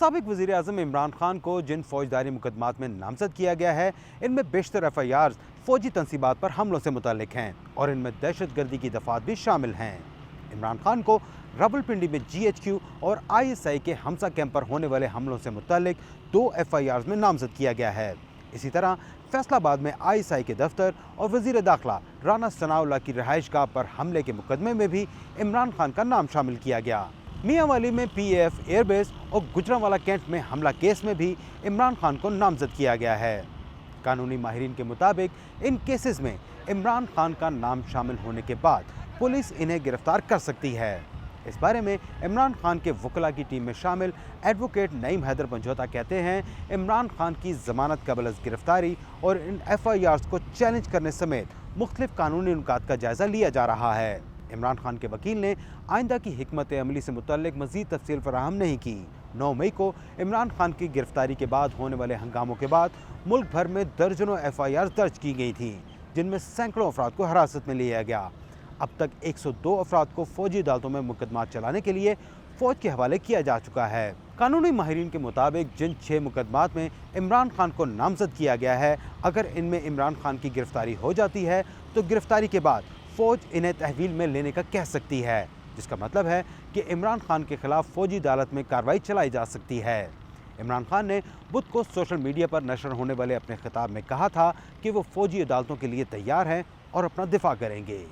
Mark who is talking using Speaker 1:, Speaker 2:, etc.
Speaker 1: साबिक वज़ीर आज़म इमरान खान को जिन फौजदारी मुकदमात में नामजद किया गया है, इनमें बेशतर FIRs फौजी तनसीबात पर हमलों से मुतल्लिक हैं और इनमें दहशत गर्दी की दफात भी शामिल हैं। इमरान खान को रावलपिंडी में GHQ और ISI के हमसा कैंप पर होने वाले हमलों से मुतल्लिक 2 FIRs में नामजद किया गया है। इसी तरह फैसलाबाद में ISI के दफ्तर और वज़ीर दाखिला राना सनाउल्लाह की रिहाइशगाह पर हमले के मुकदमे में भी इमरान खान का नाम शामिल किया गया। मियांवाली में PAF एयरबेस और गुजरांवाला कैंट में हमला केस में भी इमरान खान को नामजद किया गया है। कानूनी माहिरीन के मुताबिक इन केसेस में इमरान खान का नाम शामिल होने के बाद पुलिस इन्हें गिरफ्तार कर सकती है। इस बारे में इमरान खान के वकला की टीम में शामिल एडवोकेट नईम हैदर पंजोता कहते हैं, इमरान खान की जमानत कबल अज़ गिरफ्तारी और इन FIRs को चैलेंज करने समेत मुख्तलिफ कानूनी नुकात का जायजा लिया जा रहा है। इमरान खान के वकील ने आइंदा की हिकमत अमली से मुतल्लिक मज़ीद तफसील फराहम नहीं की। 9 मई को इमरान खान की गिरफ्तारी के बाद होने वाले हंगामों के बाद मुल्क भर में दर्जनों FIRs दर्ज की गई थी, जिनमें सैकड़ों अफराद को हिरासत में लिया गया। अब तक 102 अफराद को फौजी अदालतों में मुकदमात चलाने के लिए फौज के हवाले किया जा चुका है। कानूनी माहिरीन के मुताबिक जिन 6 मुकदमात में इमरान खान को नामजद किया गया है, अगर इनमें इमरान खान की गिरफ्तारी हो जाती है तो गिरफ्तारी के बाद फौज इन्हें तहवील में लेने का कह सकती है, जिसका मतलब है कि इमरान खान के खिलाफ फौजी अदालत में कार्रवाई चलाई जा सकती है। इमरान खान ने बुध को सोशल मीडिया पर नशर होने वाले अपने खिताब में कहा था कि वो फौजी अदालतों के लिए तैयार हैं और अपना दिफा करेंगे।